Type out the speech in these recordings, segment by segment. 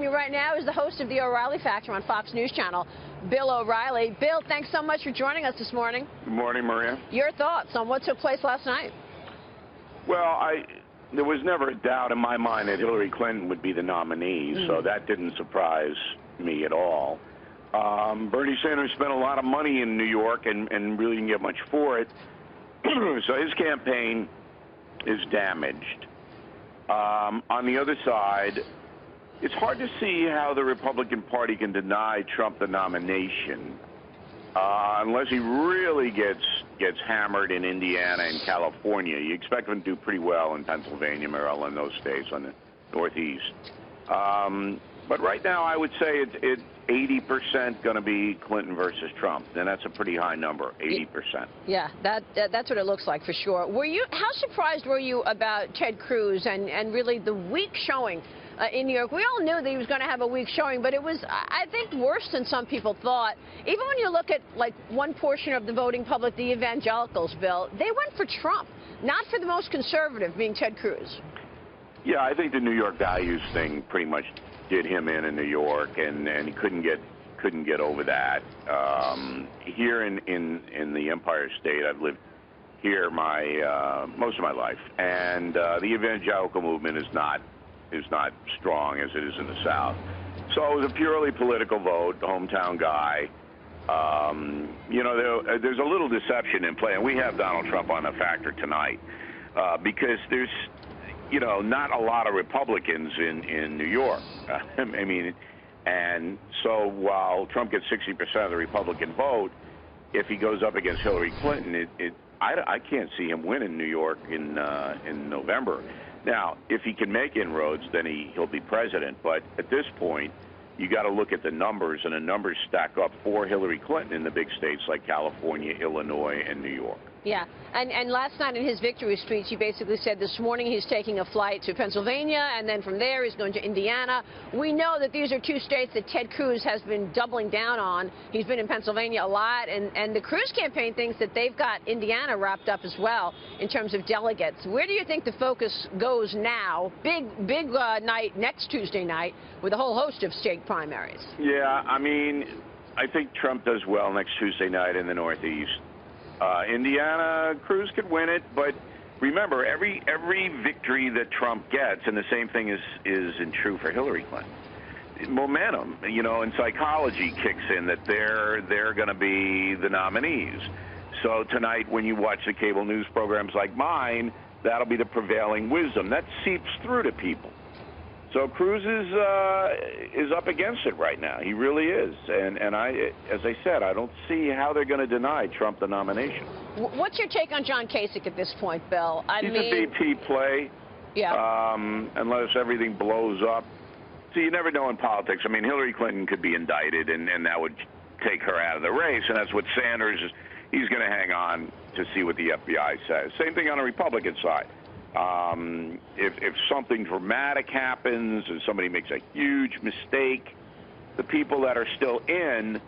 me right now is the host of the O'Reilly Factor on Fox News Channel, Bill O'Reilly. Bill, thanks so much for joining us this morning. Good morning, Maria. Your thoughts on what took place last night? Well, there was never a doubt in my mind that Hillary Clinton would be the nominee, so that didn't surprise me at all. Bernie Sanders spent a lot of money in New York and really didn't get much for it, so his campaign is damaged. On the other side, it's hard to see how the Republican Party can deny Trump the nomination unless he really gets hammered in Indiana and California. You expect him to do pretty well in Pennsylvania, Maryland, those states on the Northeast. But right now, I would say it's 80% going to be Clinton versus Trump, and that's a pretty high number, 80%. Yeah, that's what it looks like for sure. How surprised were you about Ted Cruz and really the weak showing in New York? We all knew that he was going to have a weak showing, but it was, I think, worse than some people thought. Even when you look at, like, one portion of the voting public, the evangelicals, Bill, they went for Trump, not for the most conservative, being Ted Cruz. Yeah, I think the New York values thing pretty much did him in New York, and he couldn't get over that. Here in the Empire State, I've lived here most of my life, and the evangelical movement is not strong as it is in the South. So it was a purely political vote, hometown guy. You know, there's a little deception in play, and we have Donald Trump on the factor tonight because there's, you know, not a lot of Republicans in New York. I mean, and so while Trump gets 60% of the Republican vote, if he goes up against Hillary Clinton, I can't see him winning New York in November. Now, if he can make inroads, then he'll be president. But at this point, you got to look at the numbers, and the numbers stack up for Hillary Clinton in the big states like California, Illinois, and New York. Yeah, and last night in his victory speech, he basically said this morning he's taking a flight to Pennsylvania, and then from there he's going to Indiana. We know that these are two states that Ted Cruz has been doubling down on. He's been in Pennsylvania a lot, and the Cruz campaign thinks that they've got Indiana wrapped up as well in terms of delegates. Where do you think the focus goes now? Big night next Tuesday night with a whole host of state primaries. Yeah, I mean, I think Trump does well next Tuesday night in the Northeast. Indiana, Cruz could win it, but remember, every victory that Trump gets, and the same thing is true for Hillary Clinton, momentum, you know, and psychology kicks in that they're going to be the nominees. So tonight, when you watch the cable news programs like mine, that'll be the prevailing wisdom. That seeps through to people. So Cruz is up against it right now. He really is. And as I said, I don't see how they're going to deny Trump the nomination. What's your take on John Kasich at this point, Bill? He's a BP play. Yeah. Unless everything blows up. So you never know in politics. I mean, Hillary Clinton could be indicted, and that would take her out of the race. And that's what Sanders is. He's going to hang on to see what the FBI says. Same thing on the Republican side. If something dramatic happens and somebody makes a huge mistake, the people that are still in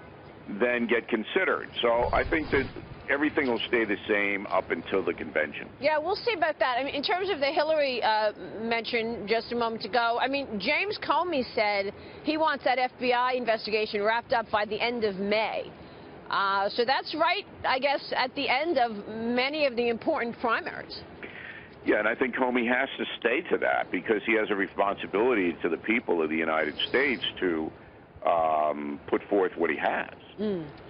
then get considered. So I think that everything will stay the same up until the convention. Yeah, we'll see about that. I mean, in terms of the Hillary mention just a moment ago, I mean, James Comey said he wants that FBI investigation wrapped up by the end of May. So that's right, I guess, at the end of many of the important primaries. Yeah, and I think Comey has to stay to that because he has a responsibility to the people of the United States to put forth what he has.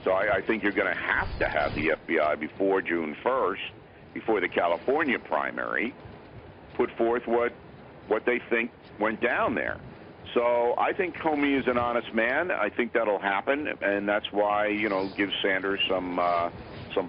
So I think you're going to have the FBI before June 1st, before the California primary, put forth what they think went down there. So I think Comey is an honest man. I think that'll happen, and that's why, you know, give Sanders some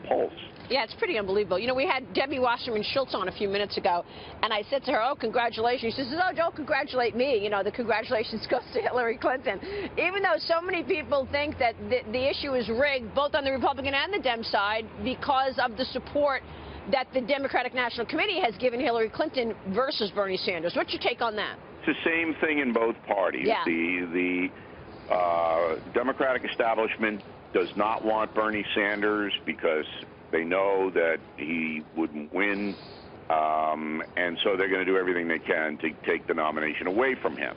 pulse. Yeah, it's pretty unbelievable. You know, we had Debbie Wasserman Schultz on a few minutes ago, and I said to her, oh, congratulations. She says, oh, don't congratulate me. You know, the congratulations goes to Hillary Clinton. Even though so many people think that the issue is rigged, both on the Republican and the Dem side, because of the support that the Democratic National Committee has given Hillary Clinton versus Bernie Sanders. What's your take on that? It's the same thing in both parties. Yeah. The Democratic establishment does not want Bernie Sanders because they know that he wouldn't win, and so they're going to do everything they can to take the nomination away from him.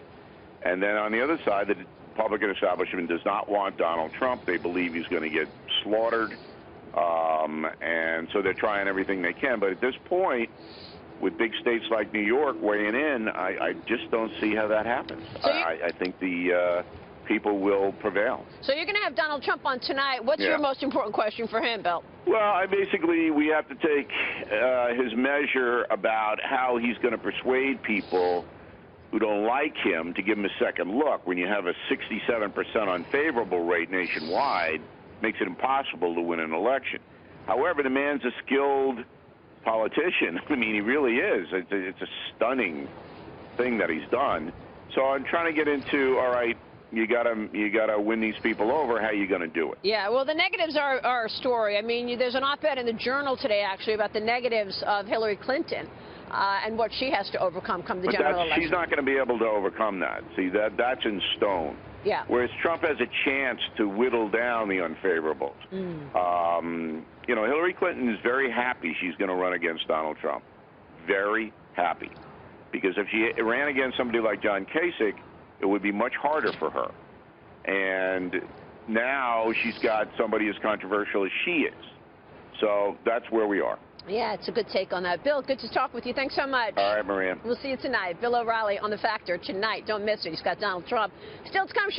And then on the other side, the Republican establishment does not want Donald Trump. They believe he's going to get slaughtered. And so they're trying everything they can. But at this point, with big states like New York weighing in, I just don't see how that happens. So I think the people will prevail. So you're going to have Donald Trump on tonight. What's your most important question for him, Bill? Well, we have to take his measure about how he's going to persuade people who don't like him to give him a second look. When you have a 67% unfavorable rate nationwide, makes it impossible to win an election. However, the man's a skilled politician. I mean, he really is. It's a stunning thing that he's done. So I'm trying to get into, all right, you gotta win these people over. How are you going to do it? Yeah, well, the negatives are a story. I mean, there's an op-ed in the Journal today, actually, about the negatives of Hillary Clinton and what she has to overcome come the general election. She's not going to be able to overcome that. See, that's in stone. Yeah. Whereas Trump has a chance to whittle down the unfavorables. You know, Hillary Clinton is very happy she's going to run against Donald Trump. Very happy. Because if she ran against somebody like John Kasich, it would be much harder for her. And now she's got somebody as controversial as she is. So that's where we are. Yeah, it's a good take on that. Bill, good to talk with you. Thanks so much. All right, Maria. We'll see you tonight. Bill O'Reilly on The Factor tonight. Don't miss it. He's got Donald Trump still to come.